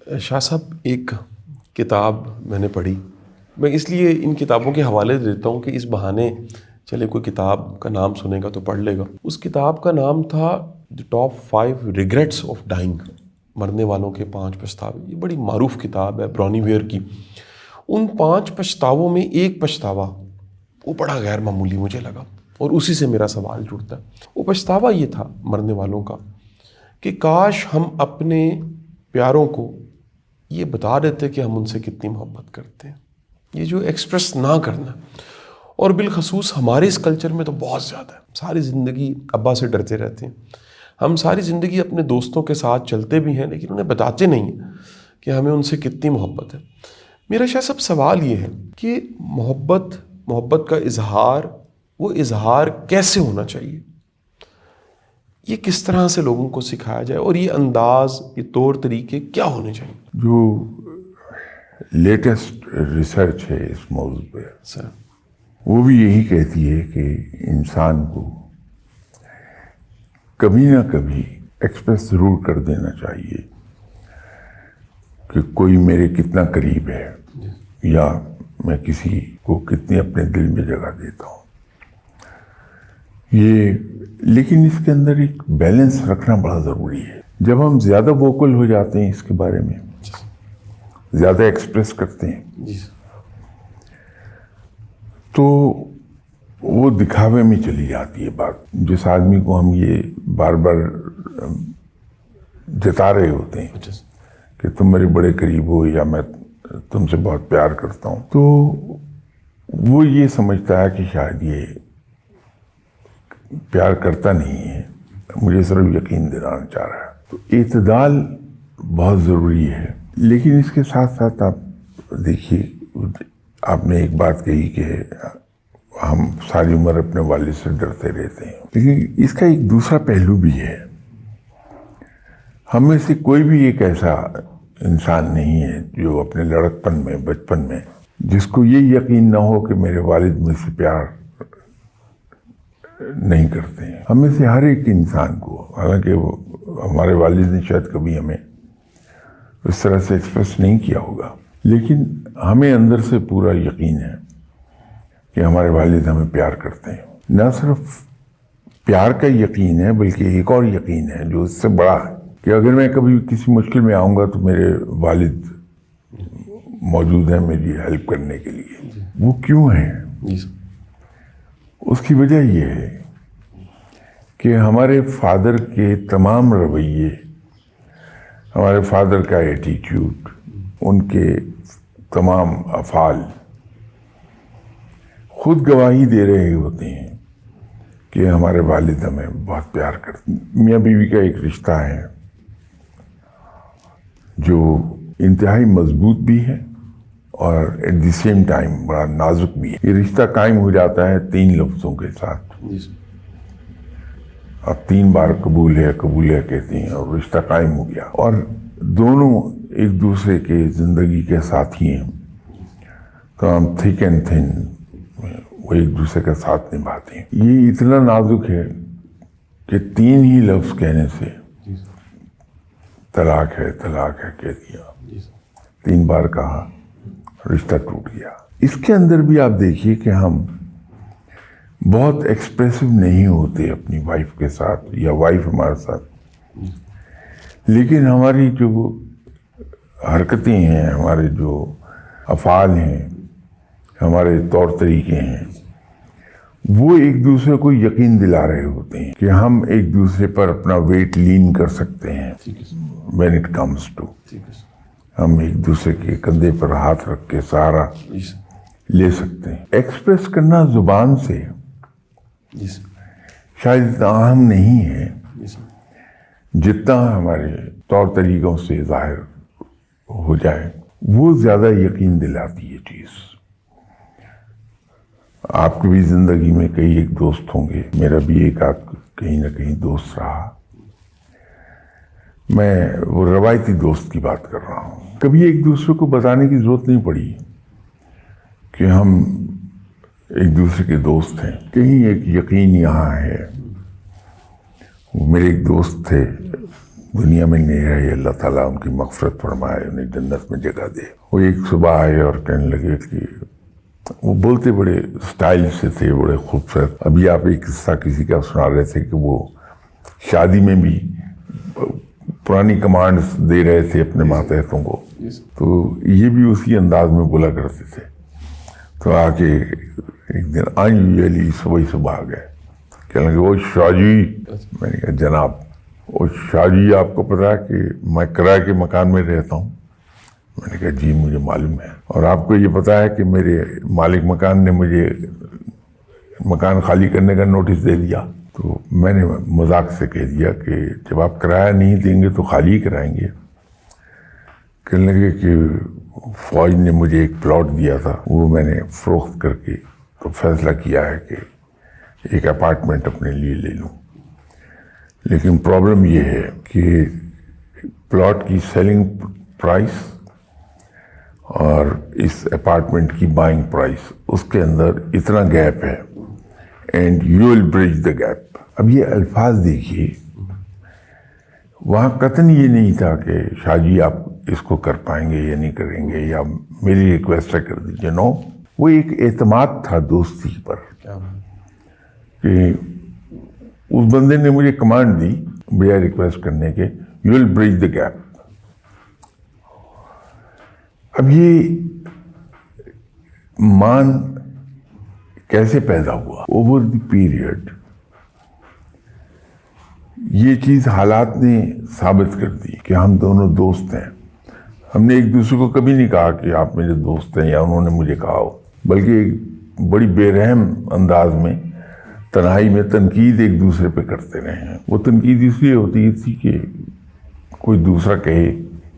شاہ صاحب ایک کتاب میں نے پڑھی، میں اس لیے ان کتابوں کے حوالے دیتا ہوں کہ اس بہانے چلے کوئی کتاب کا نام سنے گا تو پڑھ لے گا۔ اس کتاب کا نام تھا the top 5 regrets of dying, مرنے والوں کے 5 پچھتاوے۔ یہ بڑی معروف کتاب ہے برونی ویئر کی۔ ان 5 پچھتاووں میں ایک پچھتاوا وہ بڑا غیر معمولی مجھے لگا، اور اسی سے میرا سوال جڑتا ہے۔ وہ پچھتاوا یہ تھا مرنے والوں کا کہ کاش ہم اپنے پیاروں کو یہ بتا دیتے کہ ہم ان سے کتنی محبت کرتے ہیں۔ یہ جو ایکسپریس نہ کرنا، اور بالخصوص ہمارے اس کلچر میں تو بہت زیادہ ہے۔ ساری زندگی ابا سے ڈرتے رہتے ہیں، ہم ساری زندگی اپنے دوستوں کے ساتھ چلتے بھی ہیں لیکن انہیں بتاتے نہیں ہیں کہ ہمیں ان سے کتنی محبت ہے۔ میرا شاید سب سوال یہ ہے کہ محبت کا اظہار، وہ اظہار کیسے ہونا چاہیے؟ یہ کس طرح سے لوگوں کو سکھایا جائے، اور یہ انداز، یہ طور طریقے کیا ہونے چاہیے؟ جو لیٹسٹ ریسرچ ہے اس موضوع پہ سر، وہ بھی یہی کہتی ہے کہ انسان کو کبھی نہ کبھی ایکسپریس ضرور کر دینا چاہیے کہ کوئی میرے کتنا قریب ہے، یا میں کسی کو کتنی اپنے دل میں جگہ دیتا ہوں۔ لیکن اس کے اندر ایک بیلنس رکھنا بڑا ضروری ہے۔ جب ہم زیادہ ووکل ہو جاتے ہیں اس کے بارے میں، زیادہ ایکسپریس کرتے ہیں، تو وہ دکھاوے میں چلی جاتی ہے بات۔ جس آدمی کو ہم یہ بار بار جتا رہے ہوتے ہیں کہ تم میرے بڑے قریب ہو، یا میں تم سے بہت پیار کرتا ہوں، تو وہ یہ سمجھتا ہے کہ شاید یہ پیار کرتا نہیں ہے، مجھے صرف یقین دلانا چاہ رہا ہے۔ تو اعتدال بہت ضروری ہے۔ لیکن اس کے ساتھ ساتھ آپ دیکھیے، آپ نے ایک بات کہی کہ ہم ساری عمر اپنے والد سے ڈرتے رہتے ہیں، لیکن اس کا ایک دوسرا پہلو بھی ہے۔ ہم میں سے کوئی بھی ایک ایسا انسان نہیں ہے جو اپنے لڑکپن میں، بچپن میں، جس کو یہ یقین نہ ہو کہ میرے والد مجھ سے پیار نہیں کرتے ہیں۔ ہم میں سے ہر ایک انسان کو، حالانکہ ہمارے والد نے شاید کبھی ہمیں اس طرح سے ایکسپریس نہیں کیا ہوگا، لیکن ہمیں اندر سے پورا یقین ہے کہ ہمارے والد ہمیں پیار کرتے ہیں۔ نہ صرف پیار کا یقین ہے، بلکہ ایک اور یقین ہے جو اس سے بڑا ہے، کہ اگر میں کبھی کسی مشکل میں آؤں گا تو میرے والد موجود ہیں میری ہیلپ کرنے کے لیے۔ وہ کیوں ہیں؟ اس کی وجہ یہ ہے کہ ہمارے فادر کے تمام رویے، ہمارے فادر کا ایٹیٹیوڈ، ان کے تمام افعال خود گواہی دے رہے ہوتے ہیں کہ ہمارے والد ہمیں بہت پیار کرتے ہیں۔ میاں بیوی کا ایک رشتہ ہے جو انتہائی مضبوط بھی ہے اور ایٹ دی سیم ٹائم بڑا نازک بھی ہے۔ یہ رشتہ قائم ہو جاتا ہے 3 لفظوں کے ساتھ۔ اب 3 بار قبول ہے کہتے ہیں، اور رشتہ قائم ہو گیا، اور دونوں ایک دوسرے کے زندگی کے ساتھی ہیں۔ تو ہم تھک اینڈ تھن وہ ایک دوسرے کا ساتھ نبھاتے ہیں۔ یہ اتنا نازک ہے کہ 3 ہی لفظ کہنے سے طلاق ہے کہہ دیا، 3 بار کہا، رشتہ ٹوٹ گیا۔ اس کے اندر بھی آپ دیکھیے کہ ہم بہت ایکسپریسو نہیں ہوتے اپنی وائف کے ساتھ، یا وائف ہمارے ساتھ، لیکن ہماری جو حرکتیں ہیں، ہمارے جو افعال ہیں، ہمارے طور طریقے ہیں، وہ ایک دوسرے کو یقین دلا رہے ہوتے ہیں کہ ہم ایک دوسرے پر اپنا ویٹ لین کر سکتے ہیں۔ when it comes to ہم ایک دوسرے کے کندھے پر ہاتھ رکھ کے سہارا لے سکتے ہیں۔ ایکسپریس کرنا زبان سے شاید اتنا عام نہیں ہے جتنا ہمارے طور طریقوں سے ظاہر ہو جائے، وہ زیادہ یقین دلاتی ہے چیز۔ آپ کی بھی زندگی میں کئی ایک دوست ہوں گے، میرا بھی ایک آدھ کہیں نہ کہیں دوست رہا۔ میں وہ روایتی دوست کی بات کر رہا ہوں۔ کبھی ایک دوسرے کو بتانے کی ضرورت نہیں پڑی کہ ہم ایک دوسرے کے دوست ہیں۔ کہیں ایک یقین یہاں ہے۔ میرے ایک دوست تھے دنیا میں نہیں رہے، اللہ تعالیٰ ان کی مغفرت فرمائے، انہیں جنت میں جگہ دے۔ وہ ایک صبح آئے اور کہنے لگے کہ وہ بولتے بڑے سٹائل سے تھے، بڑے خوبصورت۔ ابھی آپ ایک قصہ کسی کا سنا رہے تھے کہ وہ شادی میں بھی پرانی کمانڈز دے رہے تھے اپنے ماتحتوں کو، تو یہ بھی اسی انداز میں بولا کرتے تھے۔ تو آ کے ایک دن انیوژلی صبح آ گئے، کہنے لگے وہ شاہ جی، میں نے کہا جناب، وہ شاہ جی آپ کو پتا ہے کہ میں کرائے کے مکان میں رہتا ہوں؟ میں نے کہا جی مجھے معلوم ہے، اور آپ کو یہ پتا ہے کہ میرے مالک مکان نے مجھے مکان خالی کرنے کا نوٹس دے دیا؟ تو میں نے مذاق سے کہہ دیا کہ جب آپ کرایہ نہیں دیں گے تو خالی ہی کرائیں گے۔ کہنے لگے کہ فوج نے مجھے ایک پلاٹ دیا تھا، وہ میں نے فروخت کر کے تو فیصلہ کیا ہے کہ ایک اپارٹمنٹ اپنے لیے لے لوں، لیکن پرابلم یہ ہے کہ پلاٹ کی سیلنگ پرائس اور اس اپارٹمنٹ کی بائنگ پرائس، اس کے اندر اتنا گیپ ہے، and you will bridge the gap. اب یہ الفاظ دیکھیے، وہاں قطعاً یہ نہیں تھا کہ شاہ جی آپ اس کو کر پائیں گے یا نہیں کریں گے، یا میری ریکویسٹ ہے کر دیجیے، نو، وہ ایک اعتماد تھا دوستی پر کہ اس بندے نے مجھے کمانڈ دی بجائے ریکویسٹ کرنے کے، you will bridge the gap. اب یہ مان کیسے پیدا ہوا؟ اوور دی پیریڈ یہ چیز حالات نے ثابت کر دی کہ ہم دونوں دوست ہیں۔ ہم نے ایک دوسرے کو کبھی نہیں کہا کہ آپ میرے دوست ہیں یا انہوں نے مجھے کہا ہو، بلکہ ایک بڑی بے رحم انداز میں تنہائی میں تنقید ایک دوسرے پہ کرتے رہے ہیں۔ وہ تنقید اس لیے ہوتی تھی کہ کوئی دوسرا کہے،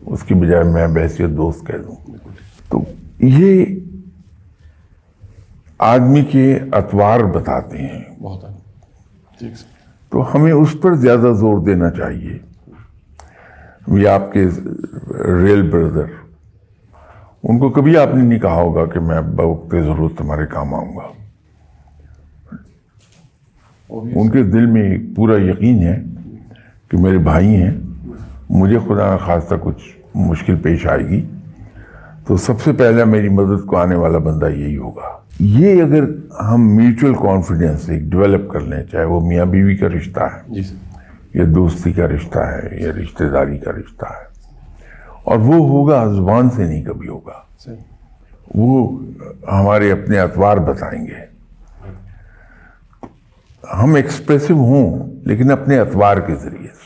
اس کی بجائے میں بحیثیت دوست کہہ دوں۔ تو یہ آدمی کے اطوار بتاتے ہیں، بہت ٹھیک سے، تو ہمیں اس پر زیادہ زور دینا چاہیے۔ یہ آپ کے ریل بردر، ان کو کبھی آپ نے نہیں کہا ہوگا کہ میں بوقت ضرورت تمہارے کام آؤں گا۔ ان کے دل میں ایک پورا یقین ہے کہ میرے بھائی ہیں، مجھے خدا نخواستہ کچھ مشکل پیش آئے گی تو سب سے پہلے میری مدد کو آنے والا بندہ یہی ہوگا۔ یہ اگر ہم میوچل کانفیڈنس ایک ڈیولپ کر لیں، چاہے وہ میاں بیوی کا رشتہ ہے جی سر، یا دوستی کا رشتہ ہے یا رشتہ داری کا رشتہ ہے، اور وہ ہوگا زبان سے نہیں کبھی ہوگا، وہ ہمارے اپنے اطوار بتائیں گے۔ ہم ایکسپریسو ہوں لیکن اپنے اطوار کے ذریعے سے۔